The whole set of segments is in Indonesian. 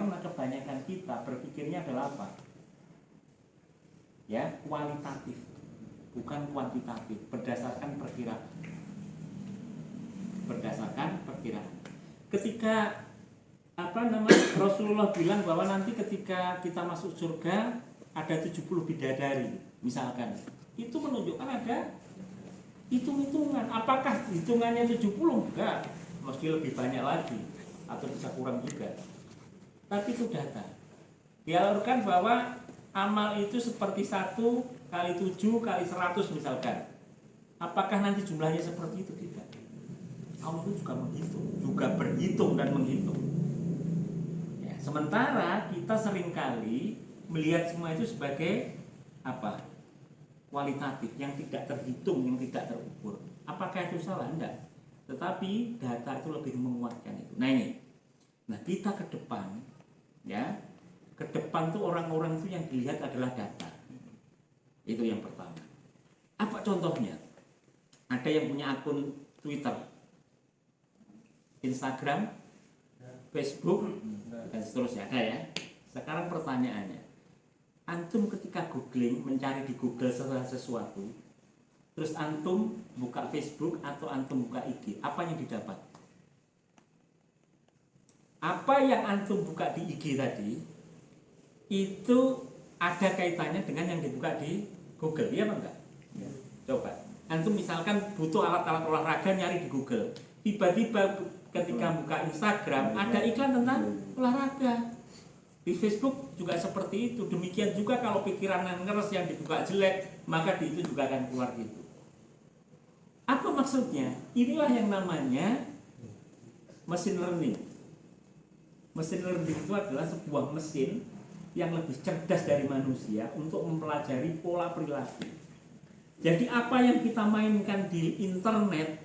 karena kebanyakan kita berpikirnya adalah apa? Ya, kualitatif, bukan kuantitatif, berdasarkan perkiraan. Ketika Rasulullah bilang bahwa nanti ketika kita masuk surga ada 70 bidadari misalkan, itu menunjukkan ada hitung-hitungan. Apakah hitungannya 70? Enggak, mesti lebih banyak lagi atau bisa kurang juga, tapi itu data. Dialurkan bahwa amal itu seperti 1 kali 7 kali 100 misalkan. Apakah nanti jumlahnya seperti itu? Tidak. Allah itu juga berhitung dan menghitung. Ya, sementara kita seringkali melihat semua itu sebagai apa? Kualitatif, yang tidak terhitung, yang tidak terukur. Apakah itu salah? Enggak. Tetapi data itu lebih menguatkan itu. Nah ini. Nah, kita ke depan, ya. Ke depan tuh orang-orang itu yang dilihat adalah data. Itu yang pertama. Apa contohnya? Ada yang punya akun Twitter, Instagram, Facebook, dan seterusnya, ada ya. Sekarang pertanyaannya, antum ketika googling, mencari di Google sesuatu, terus antum buka Facebook atau antum buka IG, apa yang didapat? Apa yang antum buka di IG tadi itu ada kaitannya dengan yang dibuka di Google, iya apa enggak? Ya. Coba, antum misalkan butuh alat-alat olahraga, nyari di Google, tiba-tiba ketika buka Instagram ada iklan tentang olahraga. Di Facebook juga seperti itu. Demikian juga kalau pikiran yang ngeres yang dibuka jelek, maka di itu juga akan keluar gitu. Apa maksudnya? Inilah yang namanya machine learning. Machine learning itu adalah sebuah mesin yang lebih cerdas dari manusia untuk mempelajari pola perilaku. Jadi apa yang kita mainkan di internet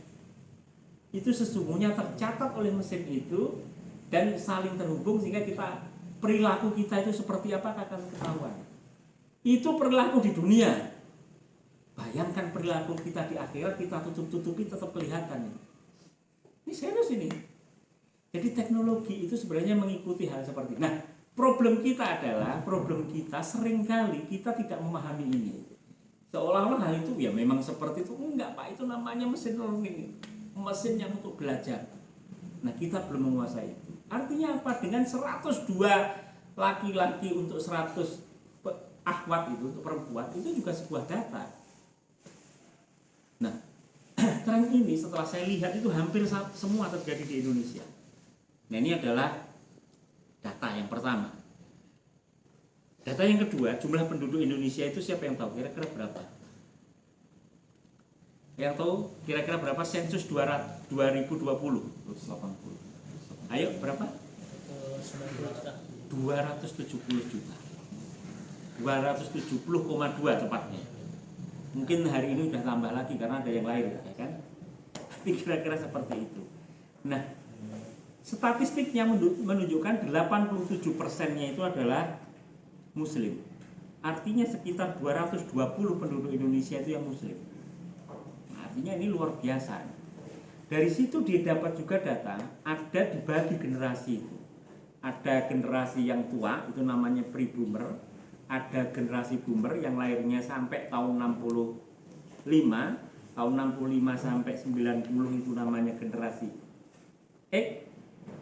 itu sesungguhnya tercatat oleh mesin itu dan saling terhubung sehingga perilaku kita itu seperti apa akan ketahuan. Itu perilaku di dunia. Bayangkan perilaku kita di akhirat, kita tutup-tutupi tetap kelihatan. Ini serius ini. Jadi teknologi itu sebenarnya mengikuti hal seperti ini. Nah, problem kita seringkali kita tidak memahami ini. Seolah-olah hal itu ya memang seperti itu. Enggak, Pak, itu namanya mesin learning. Mesin yang untuk belajar. Nah, kita belum menguasai itu. Artinya apa? Dengan 102 laki-laki untuk 100 akhwat itu, untuk perempuan, itu juga sebuah data. Nah, tren ini setelah saya lihat itu hampir semua terjadi di Indonesia. Nah, ini adalah data yang pertama. Data yang kedua, jumlah penduduk Indonesia itu siapa yang tahu? Kira-kira berapa? Yang tahu kira-kira berapa sensus 2020? 80. Ayo berapa? 270 juta. 270,2 tepatnya. Mungkin hari ini sudah tambah lagi karena ada yang lahir, ya kan? Tapi kira-kira seperti itu. Nah, statistiknya menunjukkan 87%-nya itu adalah Muslim. Artinya sekitar 220 penduduk Indonesia itu yang Muslim. Artinya ini luar biasa. Dari situ didapat juga data, ada dibagi generasi itu. Ada generasi yang tua, itu namanya pre-boomer. Ada generasi boomer yang lahirnya sampai tahun 65. Tahun 65 sampai 90 itu namanya generasi X.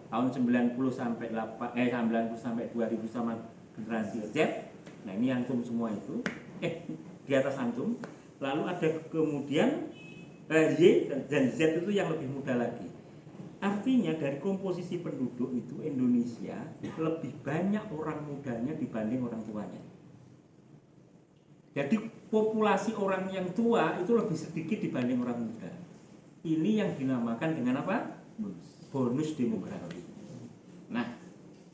Tahun 90 sampai 90 sampai 2000 sama generasi Z. Nah, ini antum semua itu. Di atas antum. Lalu ada kemudian Y dan Z itu yang lebih muda lagi. Artinya dari komposisi penduduk itu Indonesia lebih banyak orang mudanya dibanding orang tuanya. Jadi populasi orang yang tua itu lebih sedikit dibanding orang muda. Ini yang dinamakan dengan apa? Bonus demografi. Nah,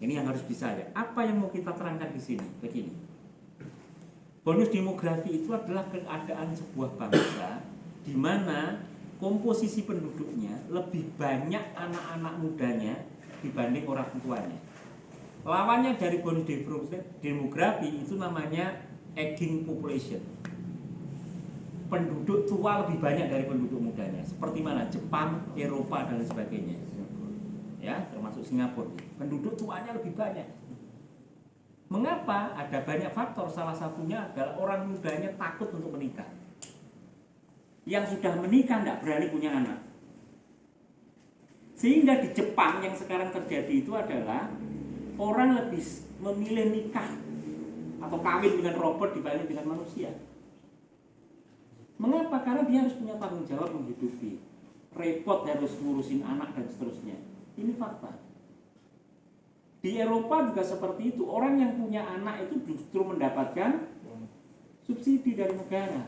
ini yang harus bisa ya. Apa yang mau kita terangkan di sini? Begini. Bonus demografi itu adalah keadaan sebuah bangsa di mana komposisi penduduknya lebih banyak anak-anak mudanya dibanding orang tuanya. Lawannya dari bonus demografi itu namanya aging population. Penduduk tua lebih banyak dari penduduk mudanya. Seperti mana? Jepang, Eropa dan sebagainya. Ya, termasuk Singapura. Penduduk tuanya lebih banyak. Mengapa? Ada banyak faktor, salah satunya adalah orang mudanya takut untuk menikah. Yang sudah menikah tidak berani punya anak. Sehingga di Jepang yang sekarang terjadi itu adalah orang lebih memilih nikah atau kawin dengan robot dibanding dengan manusia. Mengapa? Karena dia harus punya tanggung jawab menghidupi, repot harus ngurusin anak dan seterusnya. Ini fakta. Di Eropa juga seperti itu. Orang yang punya anak itu justru mendapatkan subsidi dari negara.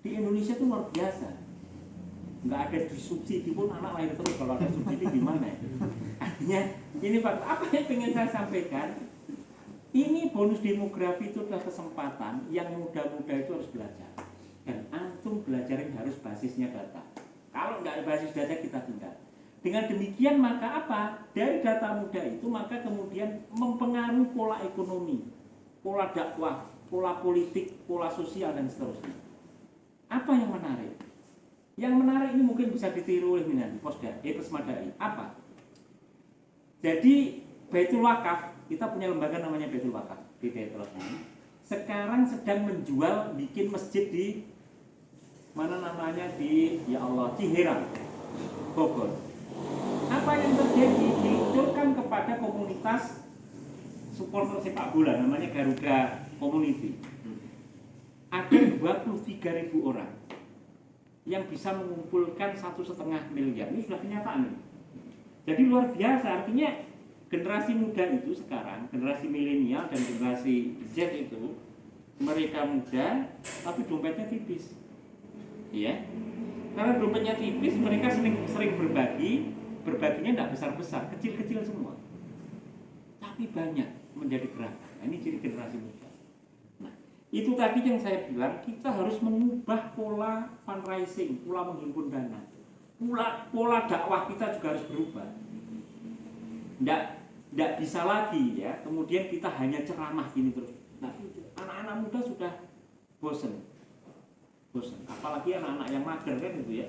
Di Indonesia itu luar biasa. Nggak ada disubsidi pun anak lahir terus. Kalau ada subsidi gimana ya? Artinya ini fakta. Apa yang ingin saya sampaikan? Ini bonus demografi itu adalah kesempatan yang muda-muda itu harus belajar. Dan antum belajarin harus basisnya data. Kalau nggak ada basis data kita tinggal. Dengan demikian maka apa? Dari data muda itu maka kemudian mempengaruhi pola ekonomi, pola dakwah, pola politik, pola sosial dan seterusnya. Apa yang menarik? Yang menarik ini mungkin bisa ditiru oleh Pesmadai. Apa? Jadi Baitul Wakaf, kita punya lembaga namanya Baitul Wakaf di Baitul Wakaf. Sekarang sedang menjual bikin masjid di mana namanya di Ciherang, Bogor. Apa yang terjadi? Diluncurkan kepada komunitas supporter sepak bola namanya Garuda Community. Ada 23.000 orang yang bisa mengumpulkan 1,5 miliar. Ini sudah kenyataan. Jadi luar biasa. Artinya generasi muda itu sekarang, generasi milenial dan generasi Z itu, mereka muda tapi dompetnya tipis. Ya. Karena dompetnya tipis, mereka sering berbagi. Berbaginya tidak besar-besar, kecil-kecil semua. Tapi banyak menjadi gerakan. Nah, ini ciri generasi muda. Nah, itu tadi yang saya bilang, kita harus mengubah pola fundraising, pola menghimpun dana. Pola dakwah kita juga harus berubah. Tidak bisa lagi ya, kemudian kita hanya ceramah gini terus. Nah, anak-anak muda sudah bosan. Apalagi anak-anak yang mager kan itu ya,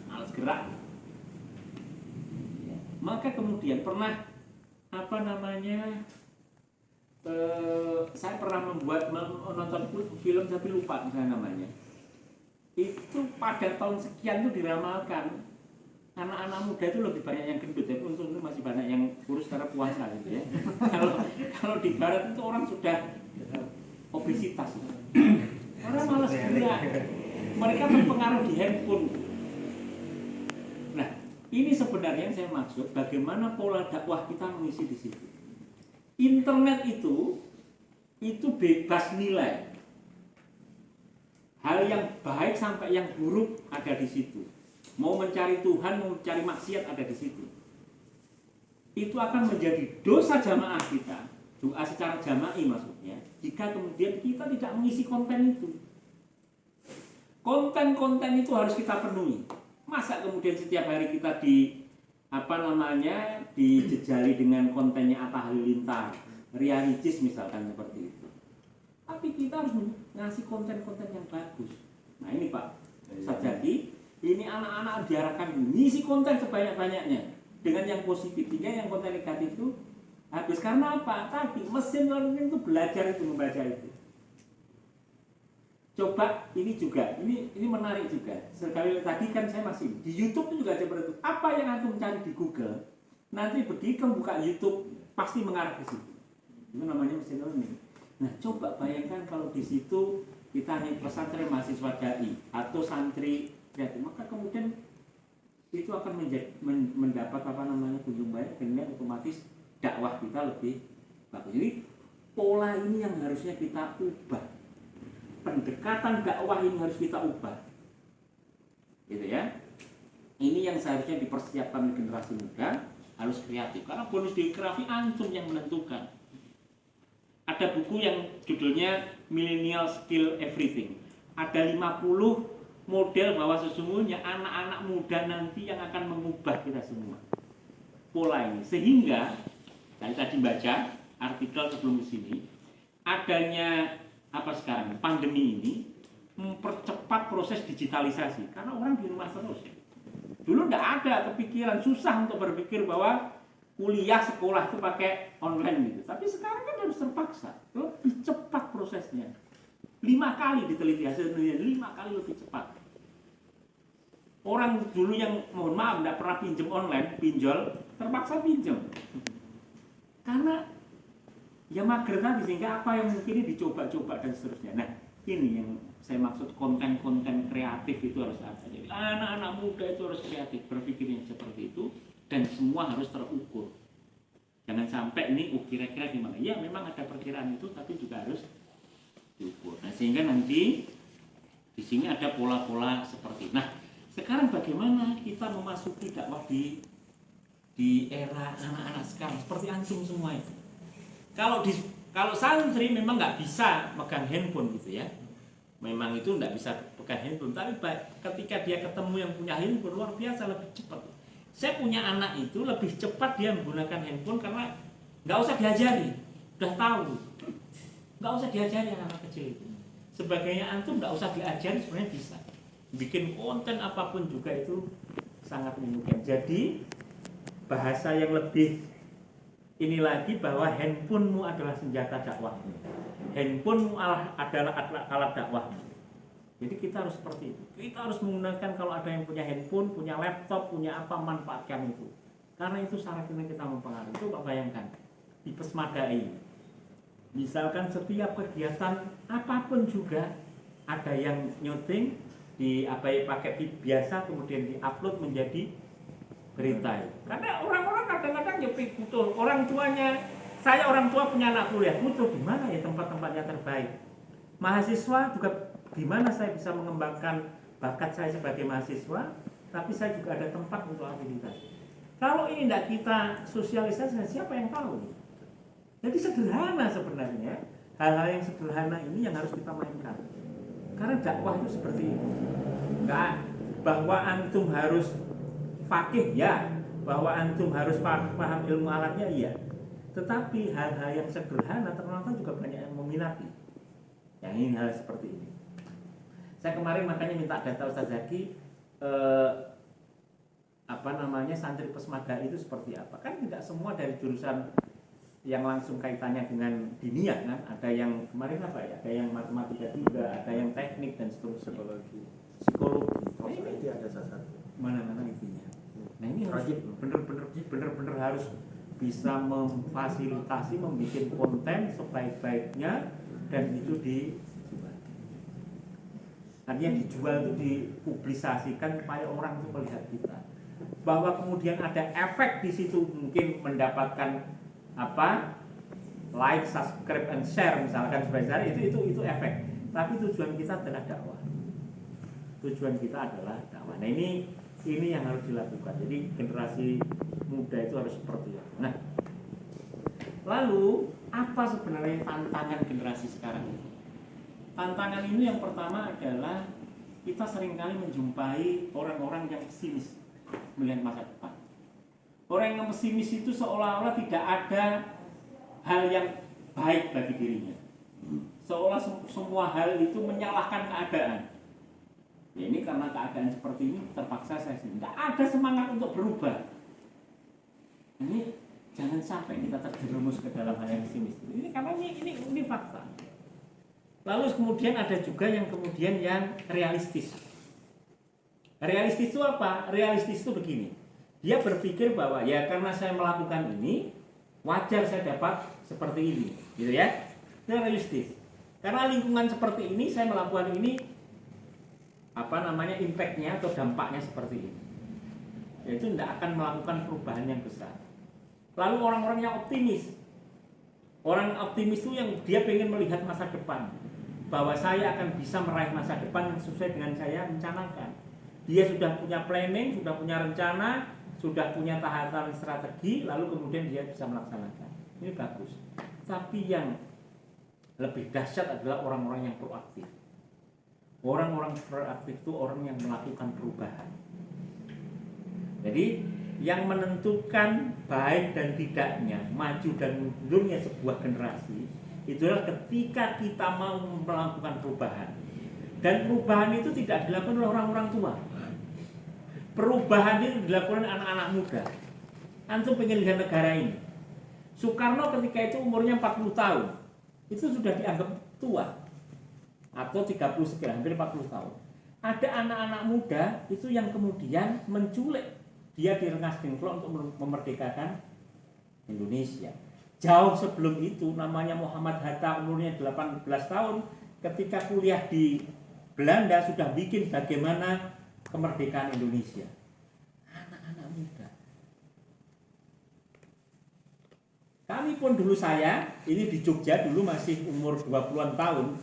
malas gerak. Maka kemudian pernah saya pernah menonton film tapi lupa misalnya namanya. Itu pada tahun sekian itu diramalkan anak-anak muda itu lebih banyak yang gendut, tapi untung itu masih banyak yang kurus karena puasa gitu ya. Kalau di barat itu orang sudah obesitas, orang malas gerak, mereka terpengaruh di handphone. Nah, ini sebenarnya yang saya maksud, bagaimana pola dakwah kita mengisi di situ. Internet itu bebas nilai. Hal yang baik sampai yang buruk ada di situ. Mau mencari Tuhan, mau mencari maksiat ada di situ. Itu akan menjadi dosa jamaah kita, doa secara jama'i maksudnya, jika kemudian kita tidak mengisi konten itu. Konten-konten itu harus kita penuhi. Masa kemudian setiap hari kita dijejali dengan kontennya Atta Halilintar, Ria Ricis misalkan seperti itu. Tapi kita harus ngasih konten-konten yang bagus. Nah ini Pak Sajadi, ini anak-anak diarahkan ngisi konten sebanyak-banyaknya dengan yang positif, sehingga yang konten negatif itu habis. Karena apa? Tadi mesin learning itu belajar itu membaca itu. Coba ini juga, ini menarik juga. Sekali tadi kan saya masih di YouTube itu juga seperti itu. Apa yang antum cari di Google, nanti begitu buka YouTube pasti mengarah ke situ. Itu namanya mesin learning. Nah, coba bayangkan kalau di situ kita hanya pesantren mahasiswa dai atau santri kreatif, maka kemudian itu akan mendapat kunjung banyak, dan otomatis dakwah kita lebih bagus. Jadi pola ini yang harusnya kita ubah. Pendekatan dakwah ini harus kita ubah, gitu ya. Ini yang seharusnya dipersiapkan oleh generasi muda, harus kreatif. Karena bonus demografi antum yang menentukan. Ada buku yang judulnya Millennial Skill Everything. Ada 50 model bahwa sesungguhnya anak-anak muda nanti yang akan mengubah kita semua. Pola ini, sehingga saya tadi baca artikel sebelum sini, adanya pandemi ini mempercepat proses digitalisasi karena orang di rumah terus. Dulu tidak ada kepikiran, susah untuk berpikir bahwa kuliah sekolah itu pakai online gitu. Tapi sekarang kan harus terpaksa, lebih cepat prosesnya. 5 kali diteliti hasilnya, 5 kali lebih cepat. Orang dulu yang mohon maaf tidak pernah pinjam online, pinjol, terpaksa pinjam. Karena ya mager tadi, sehingga apa yang mungkin ini dicoba-coba dan seterusnya. Nah, ini yang saya maksud konten-konten kreatif itu harus ada. Jadi anak-anak muda itu harus kreatif, berpikirnya seperti itu, dan semua harus terukur. Jangan sampai ini kira-kira gimana. Ya memang ada perkiraan itu, tapi juga harus diukur. Nah, sehingga nanti di sini ada pola-pola seperti. Nah, sekarang bagaimana kita memasuki dakwah di era anak-anak sekarang seperti antum semua itu. Kalau santri memang nggak bisa megang handphone gitu ya. Memang itu nggak bisa pegang handphone, tapi ketika dia ketemu yang punya handphone luar biasa lebih cepat. Saya punya anak itu lebih cepat dia menggunakan handphone karena nggak usah diajari, udah tahu. Nggak usah diajari anak kecil itu. Sebagainya antum nggak usah diajari sebenarnya bisa. Bikin konten apapun juga itu sangat memungkinkan. Jadi bahasa yang lebih ini lagi bahwa handphonemu adalah senjata dakwahmu. Handphonemu adalah alat dakwahmu. Jadi kita harus seperti itu. Kita harus menggunakan, kalau ada yang punya handphone, punya laptop, punya apa, manfaatkan itu. Karena itu syaratnya kita mempengaruhi. Coba bayangkan, dipesmadai. Misalkan setiap kegiatan apapun juga ada yang nyuting di pakai feed biasa, kemudian diupload menjadi berita. Karena orang-orang kadang-kadang ya butuh, orang tuanya, saya orang tua punya anak kuliah, butuh di mana ya tempat-tempatnya terbaik. Mahasiswa juga di mana saya bisa mengembangkan bakat saya sebagai mahasiswa, tapi saya juga ada tempat untuk aktivitas. Kalau ini tidak kita sosialisasi, siapa yang tahu? Jadi sederhana sebenarnya, hal-hal yang sederhana ini yang harus kita mainkan. Karena dakwah itu seperti itu. Enggak bahwa antum harus fakih ya, bahwa antum harus paham ilmu alatnya iya. Tetapi hal-hal yang sederhana ternyata juga banyak yang meminati. Yang ini hal seperti ini. Saya kemarin makanya minta data Ustaz Zaki, santri pesmada itu seperti apa? Kan tidak semua dari jurusan yang langsung kaitannya dengan dinia kan? Ada yang kemarin Ada yang matematika juga, ada yang teknik dan seterusnya. Psikologi. Ada sasaran. Mana-mana intinya. Nah ini harus bener-bener harus bisa memfasilitasi, membuat konten sebaik-baiknya, dan itu artinya dijual, itu dipublikasikan supaya orang itu melihat kita. Bahwa kemudian ada efek di situ, mungkin mendapatkan like, subscribe, and share misalkan sebagai itu efek. Tapi tujuan kita adalah dakwah. Nah ini yang harus dilakukan. Jadi generasi muda itu harus seperti itu. Nah, lalu apa sebenarnya tantangan generasi sekarang ini? Tantangan ini yang pertama adalah kita seringkali menjumpai orang-orang yang pesimis melihat masa depan. Orang yang pesimis itu seolah-olah tidak ada hal yang baik bagi dirinya. Seolah semua hal itu menyalahkan keadaan. Ya, ini karena keadaan seperti ini terpaksa saya sendiri. Tidak ada semangat untuk berubah. Ini jangan sampai kita terjerumus ke dalam hal yang pesimis. Ini karena ini fakta. Lalu kemudian ada juga yang realistis. Realistis itu apa? Realistis itu begini. Dia berpikir bahwa ya karena saya melakukan ini, wajar saya dapat seperti ini, gitu ya. Itu realistis. Karena lingkungan seperti ini, saya melakukan ini, impactnya atau dampaknya seperti ini. Yaitu tidak akan melakukan perubahan yang besar. Lalu orang-orang yang optimis. Orang optimis itu yang dia ingin melihat masa depan, bahwa saya akan bisa meraih masa depan sesuai dengan saya rencanakan. Dia sudah punya planning, sudah punya rencana, sudah punya tahapan strategi, lalu kemudian dia bisa melaksanakan. Ini bagus. Tapi yang lebih dahsyat adalah orang-orang yang proaktif. Orang-orang proaktif itu orang yang melakukan perubahan. Jadi yang menentukan baik dan tidaknya, maju dan mundurnya sebuah generasi, itulah ketika kita mau melakukan perubahan. Dan perubahan itu tidak dilakukan oleh orang-orang tua. Perubahan itu dilakukan oleh anak-anak muda. Antum pengen lihat negara ini. Soekarno ketika itu umurnya 40 tahun. Itu sudah dianggap tua. Atau 30 sekian, hampir 40 tahun. Ada anak-anak muda itu yang kemudian menculik dia di Rengas Dengklok untuk memerdekakan Indonesia. Jauh sebelum itu namanya Muhammad Hatta, umurnya 18 tahun, ketika kuliah di Belanda sudah bikin bagaimana kemerdekaan Indonesia. Anak-anak muda. Kami pun dulu ini di Jogja dulu masih umur 20-an tahun.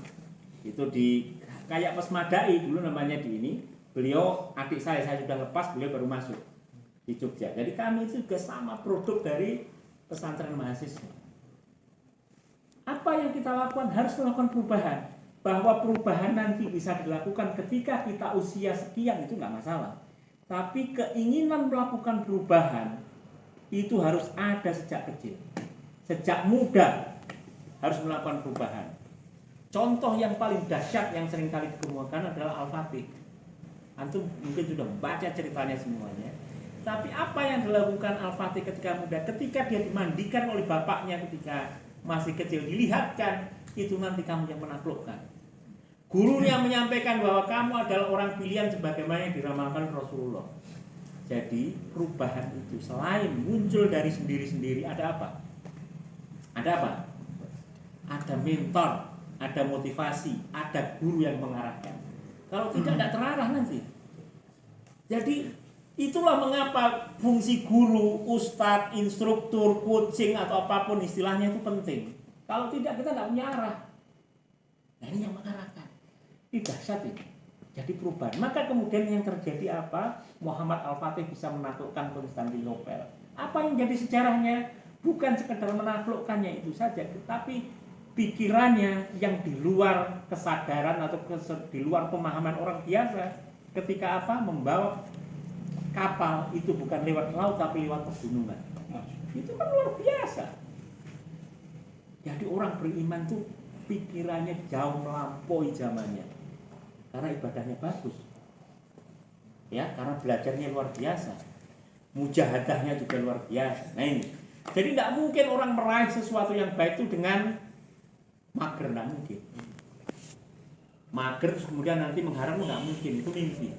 Itu di kayak Pesmadai dulu namanya di ini. Beliau adik saya sudah lepas, beliau baru masuk di Jogja. Jadi kami itu juga sama produk dari pesantren mahasiswa. Apa yang kita lakukan? Harus melakukan perubahan. Bahwa perubahan nanti bisa dilakukan ketika kita usia sekian itu nggak masalah. Tapi keinginan melakukan perubahan itu harus ada sejak kecil. Sejak muda harus melakukan perubahan. Contoh yang paling dahsyat yang sering kali dikemukakan adalah Al-Fatih. Antum mungkin sudah membaca ceritanya semuanya. Tapi apa yang dilakukan Al-Fatih ketika muda, ketika dia dimandikan oleh bapaknya ketika masih kecil, dilihatkan, itu nanti kamu yang menaklukkan. Gurunya menyampaikan bahwa kamu adalah orang pilihan sebagaimana yang diramalkan Rasulullah. Jadi perubahan itu selain muncul dari sendiri-sendiri, ada apa? Ada apa? Ada mentor, ada motivasi, ada guru yang mengarahkan. Kalau tidak terarah nanti. Jadi itulah mengapa fungsi guru, ustadz, instruktur, coaching atau apapun istilahnya itu penting. Kalau tidak kita tidak punya arah. Nah ini yang mengarahkan. Ini dahsyat ini. Jadi perubahan. Maka kemudian yang terjadi apa? Muhammad Al-Fatih bisa menaklukkan Konstantinopel. Apa yang jadi sejarahnya? Bukan sekedar menaklukkannya itu saja, tetapi pikirannya yang di luar kesadaran atau di luar pemahaman orang biasa. Ketika apa? Membawa kapal itu bukan lewat laut tapi lewat pegunungan. Itu kan luar biasa. Jadi orang beriman tuh pikirannya jauh melampaui zamannya. Karena ibadahnya bagus. Ya, karena belajarnya luar biasa. Mujahadahnya juga luar biasa. Nah ini. Jadi tidak mungkin orang meraih sesuatu yang baik itu dengan mager, tidak mungkin. Mager kemudian nanti mengharap nggak mungkin, itu mimpi.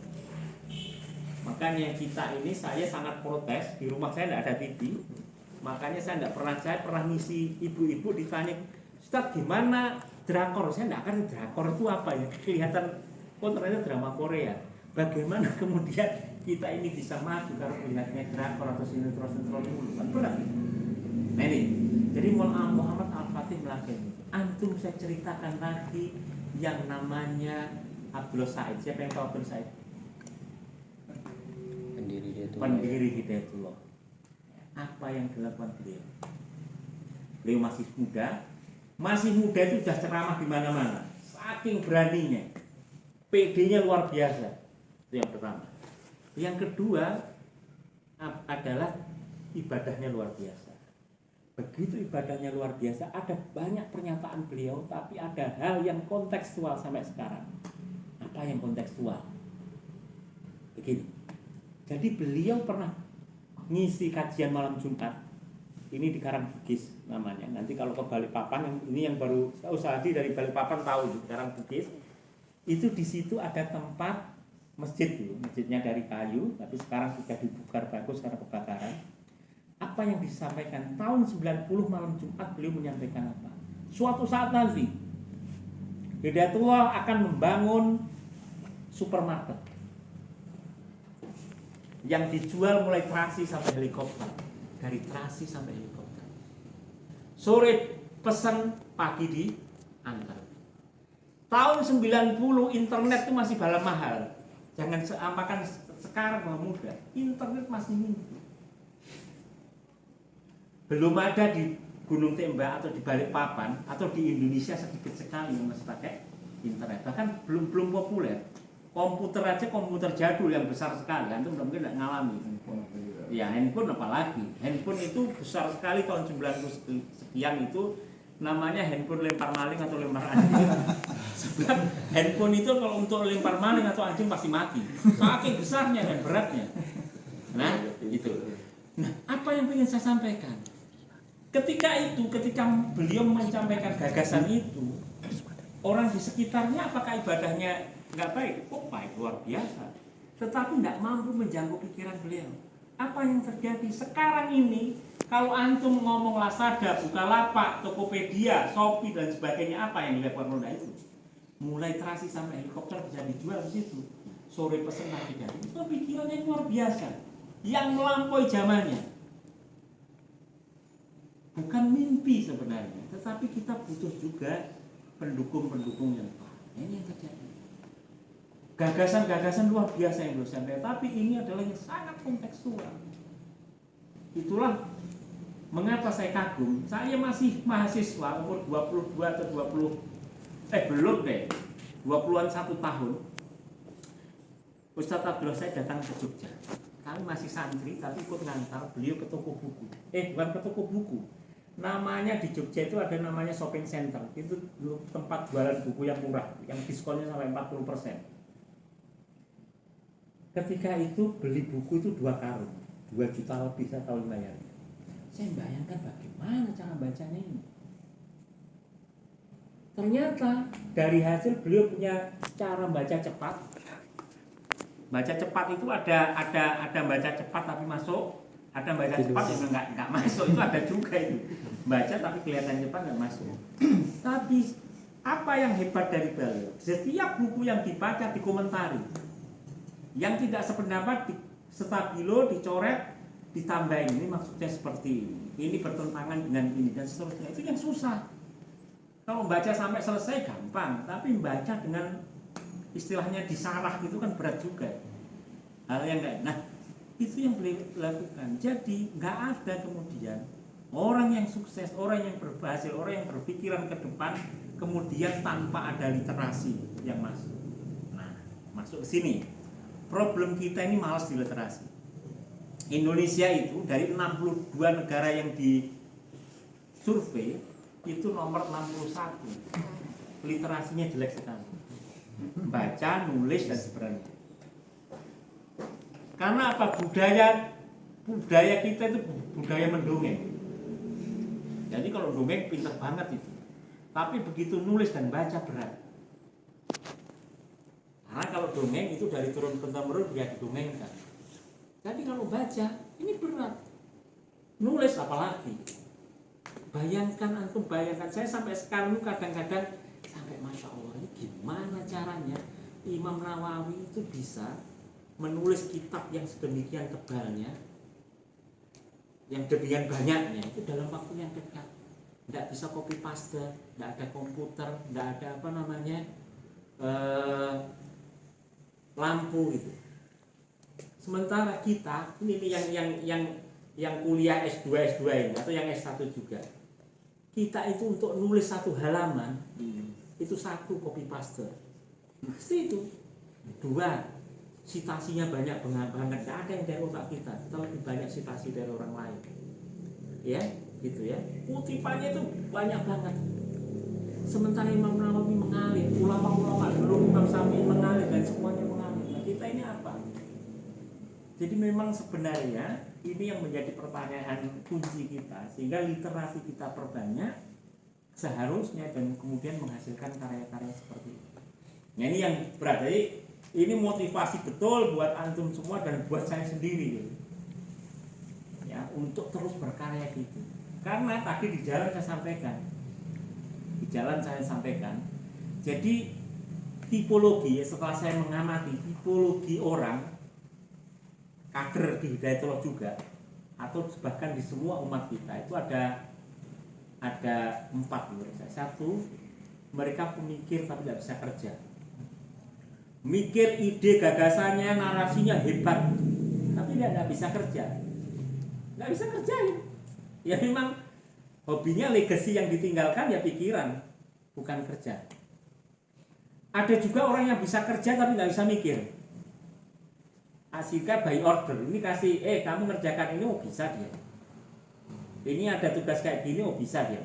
Makanya kita ini saya sangat protes, di rumah saya tidak ada TV. Makanya saya pernah ngisi ibu-ibu ditanya, Ustaz gimana drakor? Saya tidak akan drakor itu apa ya? Kelihatan ternyata drama Korea. Bagaimana kemudian kita ini bisa maju kalau melihatnya drakor atau sinetron dulu? Kan berat. Nah ini, jadi Muhammad Al-Fatih melakukan antum saya ceritakan lagi yang namanya Abdullah Said. Siapa yang tahu Abdullah Said? Pendiri Hidayatullah. Apa yang dilakukan beliau? Beliau masih muda itu sudah ceramah di mana-mana. Saking beraninya, PD-nya luar biasa. Itu yang pertama. Yang kedua adalah ibadahnya luar biasa. Begitu ibadahnya luar biasa, ada banyak pernyataan beliau, tapi ada hal yang kontekstual sampai sekarang. Apa yang kontekstual? Begini. Jadi beliau pernah ngisi kajian malam Jumat. Ini di Karangbugis namanya. Nanti kalau ke Balikpapan, ini yang baru Ustadz dari Balikpapan tahu di Karangbugis. Itu di situ ada tempat masjid dulu. Masjidnya dari kayu, tapi sekarang sudah dibongkar bagus karena kebakaran. Apa yang disampaikan tahun 90 malam Jumat beliau menyampaikan apa? Suatu saat nanti Hidayatullah akan membangun supermarket yang dijual mulai terasi sampai helikopter. Dari terasi sampai helikopter. Sore pesan, pagi diantar. Tahun 90 internet itu masih bala mahal. Jangan seampakan sekarang bahwa mudah. Internet masih minggu. Belum ada di Gunung Tembak atau di Balikpapan atau di Indonesia sedikit sekali yang masih pakai internet. Bahkan belum populer. Komputer aja komputer jadul yang besar sekali. Antum mungkin tidak ngalami. Ya handphone apalagi. Handphone itu besar sekali tahun 90 sekian itu namanya handphone lempar maling atau lempar anjing. Sebab handphone itu kalau untuk lempar maling atau anjing pasti mati. Saking besarnya dan beratnya. Nah, itu. Nah, apa yang ingin saya sampaikan? Ketika beliau menyampaikan gagasan itu, orang di sekitarnya apakah ibadahnya nggak baik? Oh, baik, luar biasa. Tetapi nggak mampu menjangkau pikiran beliau. Apa yang terjadi sekarang ini? Kalau antum ngomong Lazada, Bukalapak, Tokopedia, Shopee dan sebagainya, apa yang dilakukan Honda itu? Mulai terasi sampai helikopter bisa dijual di situ. Sore pesen lagi dari itu pikirannya luar biasa, yang melampaui zamannya. Bukan mimpi sebenarnya, tetapi kita butuh juga pendukung-pendukung yang baik. Ini yang terjadi. Gagasan-gagasan luar biasa yang belum sampai, tapi ini adalah yang sangat kontekstual. Itulah mengapa saya kagum. Saya masih mahasiswa umur 22 atau 20 deh, 20-an 1 tahun. Ustadz Abdullah saya datang ke Jogja. Kami masih santri tapi ikut ngantar beliau ke toko buku. Bukan ke toko buku. Namanya di Jogja itu ada namanya shopping center. Itu tempat jualan buku yang murah, yang diskonnya sampai 40%. Ketika itu beli buku itu 2 karung, 2 juta lebih saya tahu bayar. Saya bayangkan bagaimana cara bacanya ini. Ternyata dari hasil beliau punya cara baca cepat. Baca cepat itu ada baca cepat tapi masuk, ada baca cepat yang nggak masuk, itu ada juga itu. Baca tapi kelihatan cepat nggak masuk. Tapi apa yang hebat dari beliau? Setiap buku yang dibaca dikomentari. Yang tidak sependapat di stabilo, dicoret, ditambahin, ini maksudnya seperti ini bertentangan dengan ini dan seterusnya. Itu yang susah. Kalau baca sampai selesai gampang, tapi baca dengan istilahnya disarah itu kan berat juga. Hal yang enggak. Nah, itu yang beliau lakukan. Jadi nggak ada kemudian orang yang sukses, orang yang berhasil, orang yang berpikiran ke depan kemudian tanpa ada literasi yang masuk. Nah, masuk ke sini. Problem kita ini malas di literasi. Indonesia itu dari 62 negara yang disurvei itu nomor 61. Literasinya jelek sekali. Baca, nulis dan sebagainya. Karena apa? Budaya kita itu budaya mendongeng. Jadi kalau dongeng pintar banget itu. Tapi begitu nulis dan baca berat. Karena kalau dongeng itu dari turun temurun dia didongengkan. Jadi kalau baca ini berat. Nulis apalagi. Bayangkan saya sampai sekarang kadang-kadang sampai Masya Allah ini gimana caranya Imam Nawawi itu bisa menulis kitab yang sedemikian tebalnya, yang demikian banyaknya itu dalam waktu yang dekat. Tidak bisa copy paste, tidak ada komputer, tidak ada lampu gitu. Sementara kita ini yang kuliah S2 ini atau yang S1 juga. Kita itu untuk nulis 1 halaman itu 1 copy paste. Pasti itu. 2 citasinya banyak banget. Tidak ada yang dari otak kita lebih banyak citasi dari orang lain. Ya, gitu ya. Kutipannya itu banyak banget. Sementara Imam Nawawi mengalir, ulama-ulama belum Imam Syafi'i mengalir dan semuanya mengalir. Nah, kita ini apa? Jadi memang sebenarnya ini yang menjadi pertanyaan kunci kita, sehingga literasi kita perbanyak seharusnya dan kemudian menghasilkan karya-karya seperti itu. Nah, ini yang berat. Jadi ini motivasi betul buat antum semua dan buat saya sendiri gitu. Ya, untuk terus berkarya gitu. Karena tadi di jalan saya sampaikan. Jadi tipologi, setelah saya mengamati tipologi orang kader di Hidayatullah juga atau bahkan di semua umat kita itu ada 4 menurut saya. 1, mereka pemikir tapi tidak bisa kerja. Mikir ide gagasannya, narasinya hebat, tapi dia tidak bisa kerja. Nggak bisa kerjain. Ya memang hobinya legacy yang ditinggalkan ya pikiran, bukan kerja. Ada juga orang yang bisa kerja tapi nggak bisa mikir. Asika by order, ini kasih, kamu ngerjakan ini, oh bisa dia. Ini ada tugas kayak gini, oh bisa dia.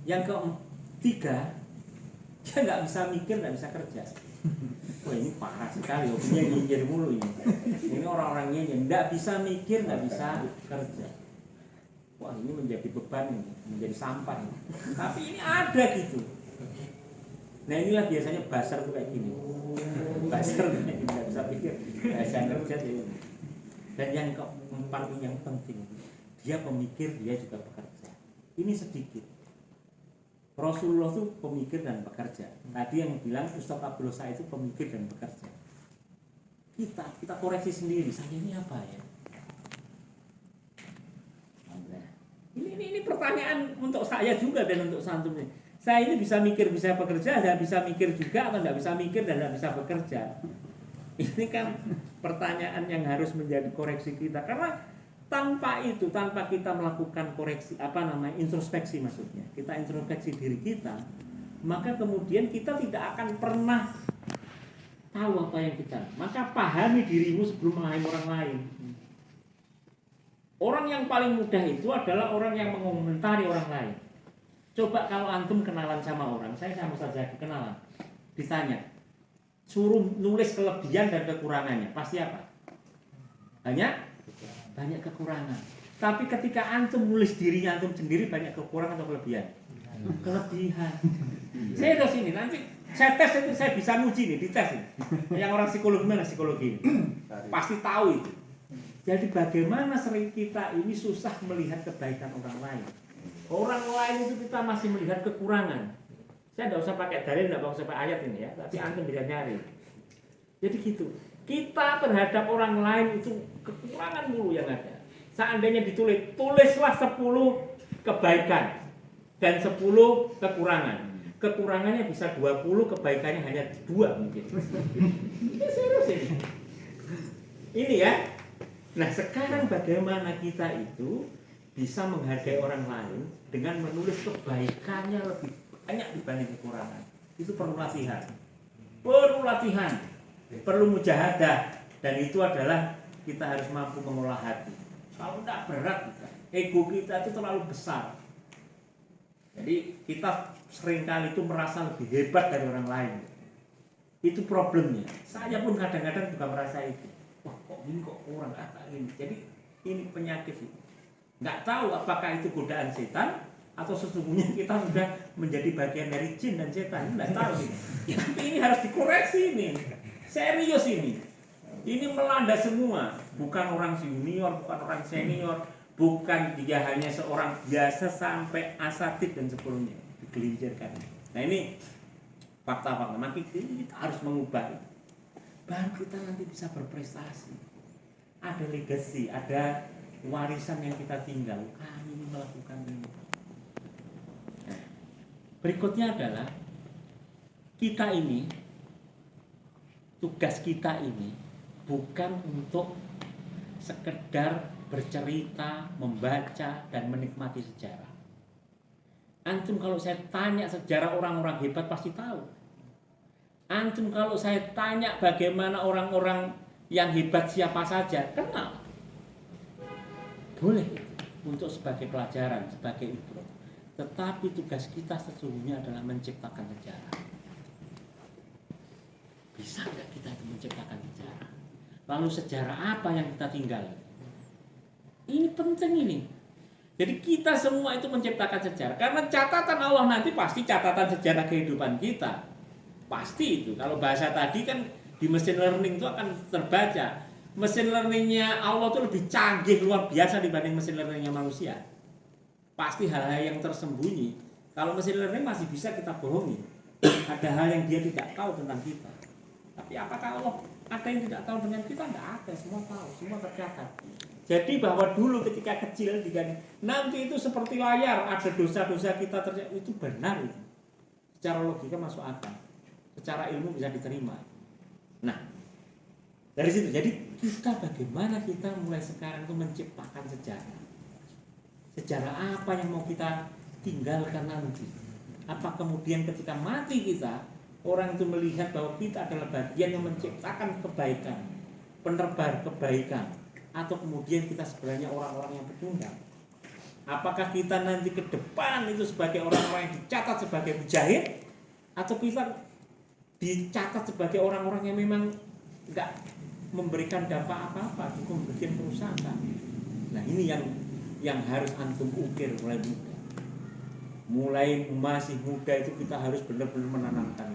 Yang ketiga, dia nggak bisa mikir, nggak bisa kerja. Wah ini parah sekali, hobinya nyinyir mulu ini. Ini orang-orang nyinyir, nggak bisa mikir, nggak bisa kerja. Wah ini menjadi beban ini, menjadi sampah ini. Tapi ini ada gitu. Nah inilah biasanya basar tuh kayak gini. Basar kayak gini, nggak bisa pikir, nggak bisa kerja. Dan yang keempat yang penting, dia pemikir, dia juga pekerja. Ini sedikit. Rasulullah itu pemikir dan pekerja. Tadi yang bilang Ustaz Abdul Said itu pemikir dan pekerja. Kita koreksi sendiri. Saya ini apa ya? Ini pertanyaan untuk saya juga dan untuk santum ini. Saya ini bisa mikir, bisa bekerja, dan bisa mikir juga atau tidak bisa mikir dan tidak bisa bekerja. Ini kan pertanyaan yang harus menjadi koreksi kita. Karena tanpa itu, tanpa kita melakukan koreksi, introspeksi maksudnya, kita introspeksi diri kita, maka kemudian kita tidak akan pernah tahu apa yang kita. Maka pahami dirimu sebelum memahami orang lain. Orang yang paling mudah itu adalah orang yang mengomentari orang lain. Coba kalau antum kenalan sama orang, saya sama saja kenalan, ditanya, suruh nulis kelebihan dan kekurangannya, pasti apa? Banyak kekurangan. Tapi ketika antum nulis dirinya antum sendiri, banyak kekurangan atau kelebihan? Kelebihan. Saya udah sini, nanti saya tes itu, saya bisa nguji nih, dites nih. Yang orang psikologi mana psikologi? Pasti tahu itu. Jadi bagaimana sering kita ini susah melihat kebaikan orang lain. Orang lain itu kita masih melihat kekurangan. Saya tidak usah pakai dalil, tidak usah pakai ayat ini ya, tapi antum bisa nyari. Jadi gitu. Kita terhadap orang lain itu kekurangan mulu yang ada. Seandainya tulislah 10 kebaikan dan 10 kekurangan. Kekurangannya bisa 20, kebaikannya hanya 2 mungkin. Ini serius ini. Ini ya. Nah sekarang bagaimana kita itu bisa menghargai orang lain dengan menulis kebaikannya lebih banyak dibanding kekurangan. Itu perlu latihan. Perlu mujahadah, dan itu adalah kita harus mampu mengolah hati. Kalau tidak berat kita, ego kita itu terlalu besar. Jadi kita seringkali itu merasa lebih hebat dari orang lain. Itu problemnya. Saya pun kadang-kadang juga merasa itu. Wah kok ini kok orang ini. Jadi ini penyakit itu. Nggak tahu apakah itu godaan setan atau sesungguhnya kita sudah menjadi bagian dari jin dan setan. Nggak tahu ini. Tapi ini harus dikoreksi ini. Serius ini. Ini melanda semua. Bukan orang junior, bukan orang senior, bukan dia hanya seorang biasa sampai asatid dan sebelumnya digelincirkan. Nah ini fakta-fakta. Maka kita harus mengubah. Baru kita nanti bisa berprestasi. Ada legacy, ada warisan yang kita tinggal. Kami ini melakukan ini. Nah, berikutnya adalah kita ini. Tugas kita ini bukan untuk sekedar bercerita, membaca, dan menikmati sejarah. Antum kalau saya tanya sejarah orang-orang hebat pasti tahu. Antum kalau saya tanya bagaimana orang-orang yang hebat siapa saja, kenal. Boleh untuk sebagai pelajaran, sebagai ibrah. Tetapi tugas kita sesungguhnya adalah menciptakan sejarah. Bisa nggak kita itu menciptakan sejarah? Lalu sejarah apa yang kita tinggal? Ini penting ini. Jadi kita semua itu menciptakan sejarah. Karena catatan Allah nanti pasti catatan sejarah kehidupan kita. Pasti itu. Kalau bahasa tadi kan di mesin learning itu akan terbaca. Mesin learningnya Allah itu lebih canggih luar biasa dibanding mesin learningnya manusia. Pasti hal-hal yang tersembunyi. Kalau mesin learning masih bisa kita bohongi. Ada hal yang dia tidak tahu tentang kita. Tapi apakah Allah ada yang tidak tahu dengan kita? Tidak ada, semua tahu, semua tercatat. Jadi bahwa dulu ketika kecil nanti itu seperti layar, ada dosa-dosa kita terjadi, itu benar itu. Secara logika masuk akal, secara ilmu bisa diterima. Nah, dari situ, jadi kita bagaimana kita mulai sekarang itu menciptakan sejarah. Sejarah apa yang mau kita tinggalkan nanti? Apa kemudian ketika mati kita, orang itu melihat bahwa kita adalah bagian yang menciptakan kebaikan, penebar kebaikan, atau kemudian kita sebenarnya orang-orang yang pecundang? Apakah kita nanti ke depan itu sebagai orang-orang yang dicatat sebagai mujahid, atau kita dicatat sebagai orang-orang yang memang nggak memberikan dampak apa-apa, cukup bikin kerusakan. Nah ini yang harus antum ukir mulai muda. Mulai masih muda itu kita harus benar-benar menanamkan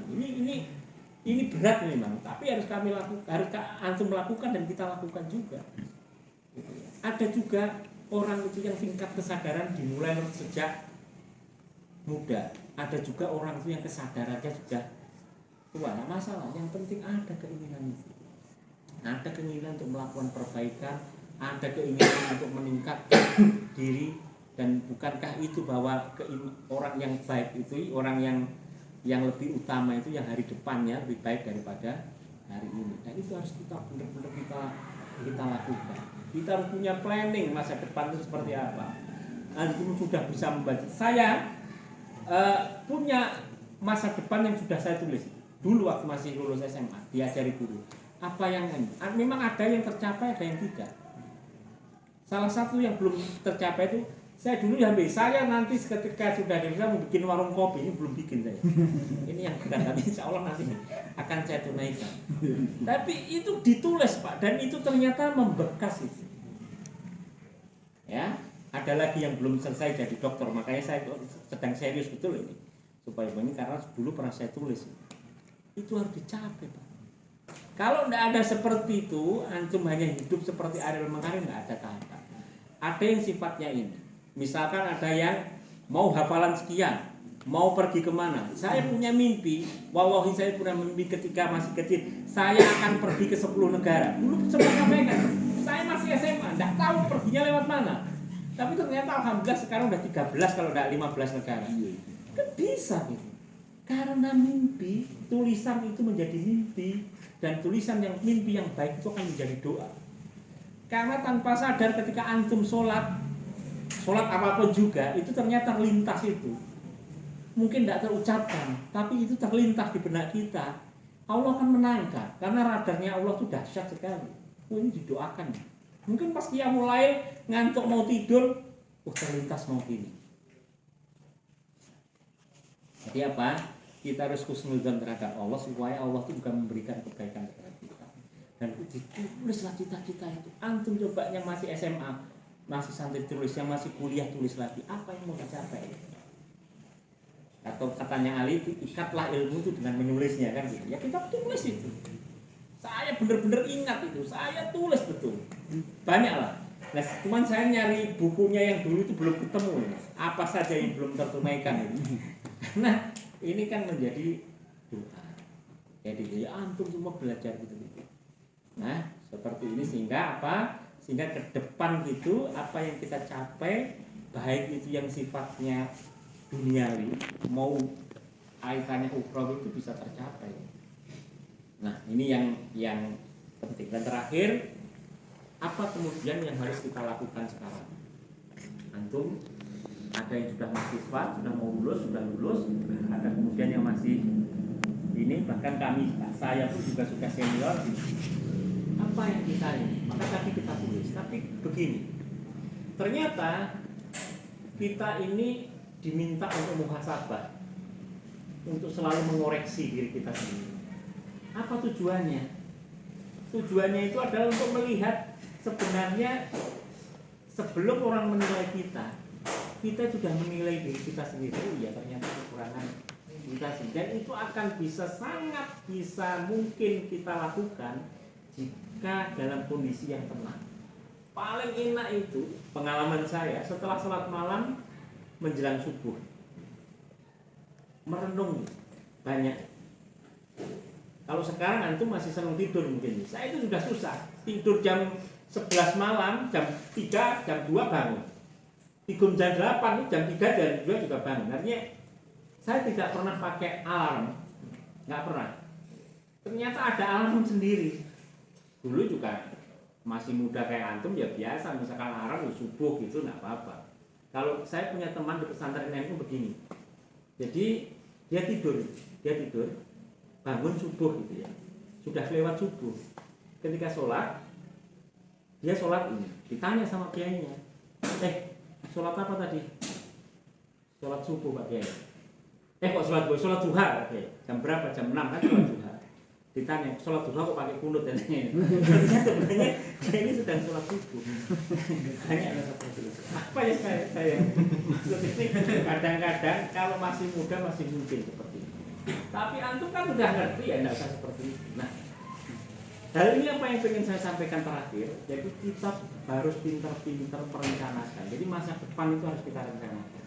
ini berat memang, tapi harus kami lakukan, harus antum lakukan dan kita lakukan juga. Ada juga orang itu yang tingkat kesadaran dimulai sejak muda. Ada juga orang itu yang kesadarannya sudah tua. Nah, masalah yang penting ada keinginan itu. Ada keinginan untuk melakukan perbaikan, ada keinginan untuk meningkatkan diri, dan bukankah itu bahwa orang yang baik itu, orang yang lebih utama itu yang hari depannya lebih baik daripada hari ini. Dan itu harus kita benar-benar kita lakukan. Kita harus punya planning masa depan itu seperti apa. Antum sudah bisa membaca. Saya punya masa depan yang sudah saya tulis dulu waktu masih lulus SMA, diajari guru. Apa yang memang ada yang tercapai, ada yang tidak. Salah satu yang belum tercapai itu saya dulu saya nanti ketika sudah dewasa mau bikin warung kopi, ini belum bikin saya. Ini yang berat, tapi insya Allah nanti akan saya tunaikan. Tapi itu ditulis Pak, dan itu ternyata membekas itu. Ya, ada lagi yang belum selesai jadi dokter, makanya saya sedang serius betul ini supaya ini, karena dulu pernah saya tulis. Itu harus dicapai Pak. Kalau tidak ada seperti itu, antum hanya hidup seperti Ariel Mengkarim, nggak ada tahapan. Ada yang sifatnya ini. Misalkan ada yang mau hafalan sekian, mau pergi kemana. Saya punya mimpi, wallahi saya punya mimpi ketika masih kecil, saya akan pergi ke 10 negara. Dulu semua sampaikan, saya masih SMA, tidak tahu perginya lewat mana. Tapi ternyata alhamdulillah sekarang udah 13 kalau tidak 15 negara. Kan bisa gitu. Karena mimpi, tulisan itu menjadi mimpi, dan tulisan yang mimpi yang baik itu akan menjadi doa. Karena tanpa sadar ketika antum sholat apapun juga, itu ternyata lintas itu. Mungkin tidak terucapkan, tapi itu terlintas di benak kita. Allah akan menangkap, karena radarnya Allah itu dahsyat sekali. Oh ini didoakan. Mungkin pas dia mulai ngantuk mau tidur, terlintas mau gini. Jadi apa? Kita harus husnudzon terhadap Allah supaya Allah itu juga memberikan kebaikan kepada kita. Dan ditulislah cita-cita itu. Antum coba yang masih SMA, masih santri tulis, yang masih kuliah tulis lagi apa yang mau dicapai. Atau katanya Ali itu ikatlah ilmu itu dengan menulisnya kan gitu. Ya kita tulis itu. Saya benar-benar ingat itu, saya tulis betul. Banyak lah. Nah, cuman saya nyari bukunya yang dulu itu belum ketemu. Apa saja yang belum tertunaikan itu. Nah, ini kan menjadi doa. Jadi ya antum semua belajar gitu. Nah, seperti ini sehingga apa? Sehingga ke depan gitu apa yang kita capai, baik itu yang sifatnya duniawi mau kaitannya ukhrawi itu bisa tercapai. Nah, ini yang penting. Dan terakhir, apa kemudian yang harus kita lakukan sekarang? Antum ada yang sudah mahasiswa, sudah mau lulus, ada kemudian yang masih ini, bahkan saya pun juga sudah senior. Apa yang kita ini? Maka tadi kita tulis. Tapi begini, ternyata kita ini diminta untuk muhasabah, untuk selalu mengoreksi diri kita sendiri. Apa tujuannya? Tujuannya itu adalah untuk melihat sebenarnya sebelum orang menilai kita sudah menilai diri kita sendiri. Oh iya, ternyata kekurangan kita sendiri. Dan itu akan sangat bisa mungkin kita lakukan jika dalam kondisi yang tenang. Paling enak itu pengalaman saya setelah sholat malam menjelang subuh, merenung banyak. Kalau sekarang antum masih senang tidur mungkin, saya itu sudah susah. Tidur jam 11 malam, jam 3, jam 2 bangun. Tidur jam 8, jam 3, jam 2 juga bangun. Artinya saya tidak pernah pakai alarm, nggak pernah. Ternyata ada alarm sendiri. Dulu juga masih muda kayak antum ya biasa, misalkan alarm subuh gitu nggak apa-apa. Kalau saya punya teman di pesantren NU begini, jadi dia tidur, bangun subuh gitu ya, sudah lewat subuh. Ketika sholat, dia sholat ini, ditanya sama kiainya, sholat apa tadi? Sholat subuh Pak Kiai. Kok sholat duha, oke. Jam berapa? Jam 6 kan sholat duha. Ditanya, sholat duha kok pakai kunut dan ini. Sebenarnya dia ini sedang sholat subuh. Hanya seperti itu. Apa yang saya maksud ini kadang-kadang kalau masih muda masih mungkin seperti itu. Tapi antum kan sudah ngerti ya, tidak usah seperti itu. Nah, hal ini apa yang ingin saya sampaikan terakhir. Jadi kita harus pintar-pintar merencanakan. Jadi masa depan itu harus kita rencanakan.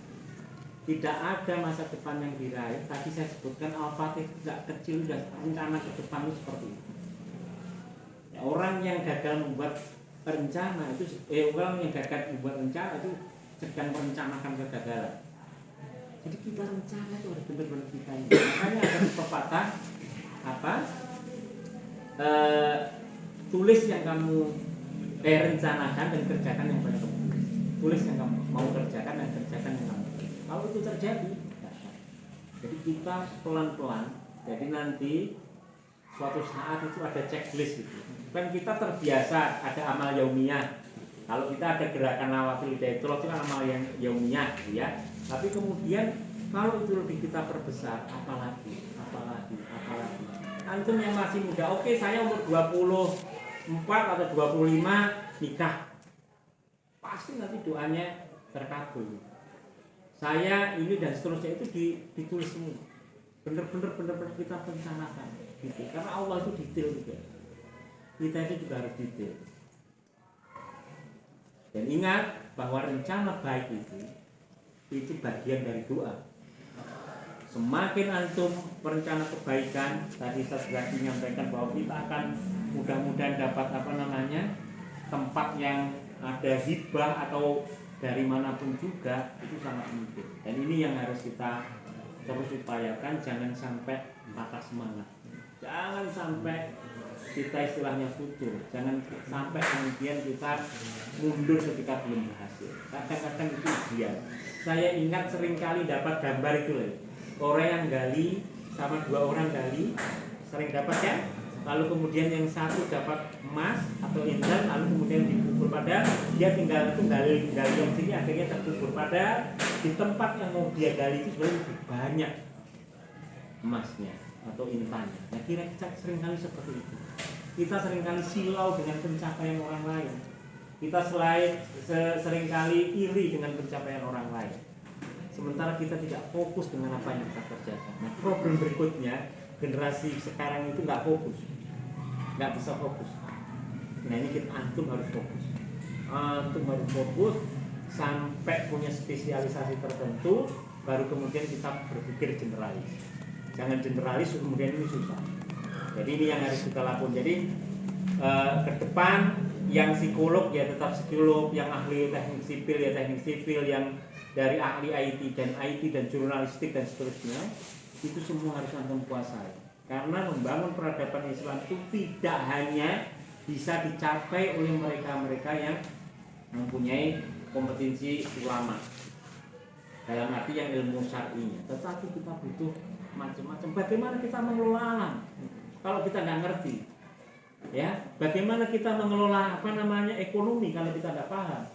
Tidak ada masa depan yang diraih. Tadi saya sebutkan Al-Fatih tidak kecil, sudah rencana ke depan itu seperti itu. Ya, orang yang gagal membuat rencana itu, orang yang gagal membuat rencana itu sedang merencanakan kegagalan. Jadi kita rencana itu harus benar-benar kita ini. Makanya ada pepatah apa? Tulis yang kamu rencanakan dan kerjakan yang banyak kamu tulis. Tulis yang kamu mau kerjakan dan kerjakan yang kamu. Kalau itu terjadi, jadi kita pelan-pelan. Jadi nanti suatu saat itu ada checklist gitu. Kan kita terbiasa ada amal yaumiyah. Kalau kita ada gerakan nawafil hidayatullah itu kan amal yang yaumiyah, gitu ya. Tapi kemudian kalau itu lebih kita perbesar, apalagi. Antum yang masih muda, oke, saya umur 24 atau 25 nikah. Pasti nanti doanya terkabul. Saya ini dan seterusnya itu ditulis semua. Bener-bener kita rencanakan gitu. Karena Allah itu detail juga. Kita itu juga harus detail. Dan ingat bahwa rencana baik itu bagian dari doa. Semakin antum perencana kebaikan, tadi saya sudah menyampaikan bahwa kita akan mudah-mudahan dapat tempat yang ada hibah atau dari manapun juga, itu sangat mungkin. Dan ini yang harus kita terus upayakan, jangan sampai patah semangat, jangan sampai kita istilahnya futur, jangan sampai kemudian kita mundur ketika belum berhasil. Kadang-kadang itu ujian. Saya ingat seringkali dapat gambar itu loh, orang yang gali sama 2 orang gali, sering dapat ya. Lalu kemudian yang satu dapat emas atau intan, lalu kemudian dikubur pada dia tinggal gali yang sini, akhirnya terkubur pada di tempat yang mau dia gali itu sebenarnya lebih banyak emasnya atau intannya. Nah, kira-kira seringkali seperti itu. Kita seringkali silau dengan pencapaian orang lain. Kita seringkali iri dengan pencapaian orang lain. Sementara kita tidak fokus dengan apa yang kita kerjakan. Nah, problem berikutnya, generasi sekarang itu nggak fokus, nggak bisa fokus. Nah, ini antum harus fokus sampai punya spesialisasi tertentu, baru kemudian kita berpikir generalis. Jangan generalis kemudian ini susah. Jadi ini yang harus kita lakukan. Jadi ke depan yang psikolog ya tetap psikolog, yang ahli teknik sipil ya teknik sipil, yang dari ahli IT dan jurnalistik dan seterusnya. Itu semua harus antum kuasai. Karena membangun peradaban Islam itu tidak hanya bisa dicapai oleh mereka-mereka yang mempunyai kompetensi ulama dalam arti yang ilmu syar'inya, tetapi kita butuh macam-macam. Bagaimana kita mengelola alam kalau kita nggak ngerti, ya? Bagaimana kita mengelola ekonomi kalau kita nggak paham?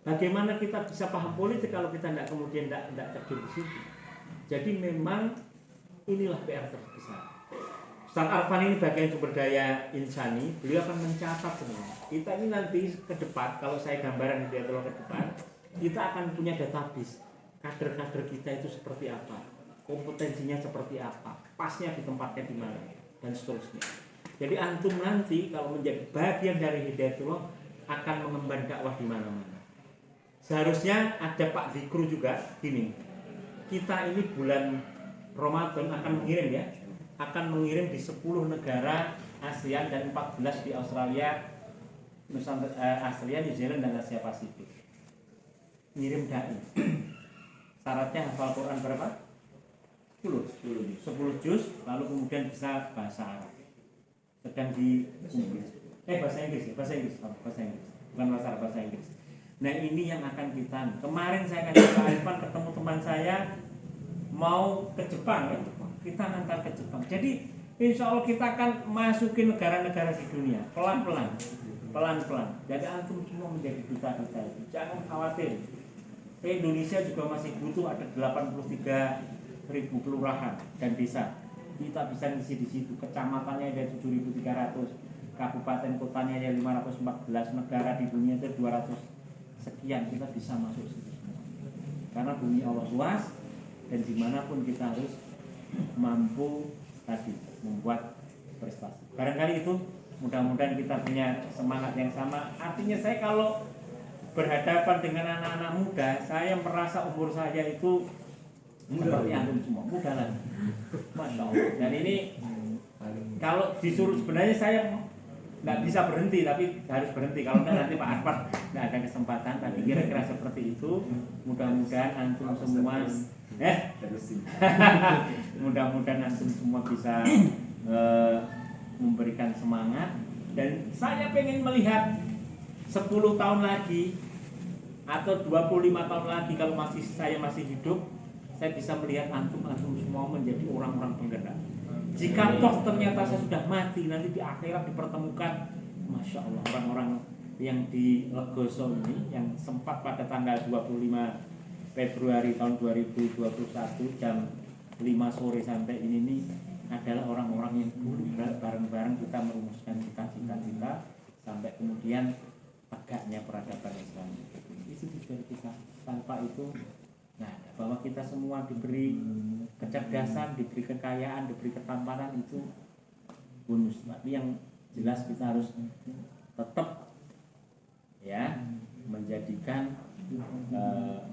Bagaimana kita bisa paham politik kalau kita nggak kemudian nggak terjun di situ? Jadi memang inilah PR terbesar. Ustaz Arfan ini bagian sumber daya insani, beliau akan mencatat semua. Kita ini nanti ke depan, kalau saya gambaran di Hidayatullah ke depan, kita akan punya database. Kader-kader kita itu seperti apa, kompetensinya seperti apa, pasnya ditempatkan di mana, dan seterusnya. Jadi antum nanti kalau menjadi bagian dari Hidayatullah akan mengemban dakwah di mana-mana. Seharusnya ada Pak Zikru juga gini. Kita ini bulan Ramadan akan mengirim di 10 negara ASEAN dan 14 di Australia, Australia, New Zealand dan Asia Pasifik. Ngirim dai. Syaratnya hafal Quran berapa? 10 juz, lalu kemudian bisa bahasa Arab. Sedang di bahasa Inggris, bukan bahasa Arab, bahasa Inggris. Nah, ini yang akan kita. Kemarin saya kasih Pak Irfan ketemu teman saya mau ke Jepang ya. Kita ngantar ke Jepang. Jadi insya Allah kita akan masukin negara-negara di dunia pelan-pelan. Jadi antum semua menjadi duta-duta itu. Jangan khawatir. Indonesia juga masih butuh ada 83 ribu kelurahan dan desa. Kita bisa ngisi di situ. Kecamatannya ada 7.300, kabupaten kotanya ada 514, negara di dunia itu 200 sekian. Kita bisa masuk situ semua. Karena bumi Allah luas dan dimanapun kita harus mampu tadi membuat prestasi. Barangkali itu, mudah-mudahan kita punya semangat yang sama. Artinya saya kalau berhadapan dengan anak-anak muda, saya merasa umur saya itu seperti antum semua, muda lah. Masya Allah. Dan ini kalau disuruh, sebenarnya saya nggak bisa berhenti, tapi harus berhenti. Kalau enggak nanti Pak Akbar nggak ada kesempatan. Tapi kira-kira seperti itu. Mudah-mudahan antum semua, mudah-mudahan antum semua bisa memberikan semangat. Dan saya pengen melihat 10 tahun lagi atau 25 tahun lagi, kalau saya masih hidup, saya bisa melihat antum semua menjadi orang-orang penggerak. Jika toh ternyata saya sudah mati, nanti di akhirat dipertemukan, Masya Allah, orang-orang yang di Legoso ini, yang sempat pada tanggal 25 Februari tahun 2021 jam 5 sore sampai ini nih, adalah orang-orang yang dulu bareng-bareng kita merumuskan cita-cita sampai kemudian tegaknya peradaban Islam. Itu dari kita. Tanpa itu, nah, bahwa kita semua diberi kecerdasan, diberi kekayaan, diberi ketampanan, itu bonus. Tapi yang jelas kita harus tetap ya menjadikan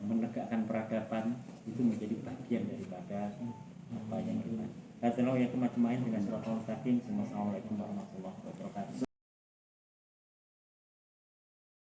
menegakkan peradaban itu menjadi bagian daripada apa yang kita. Assalamualaikum warahmatullahi wabarakatuh.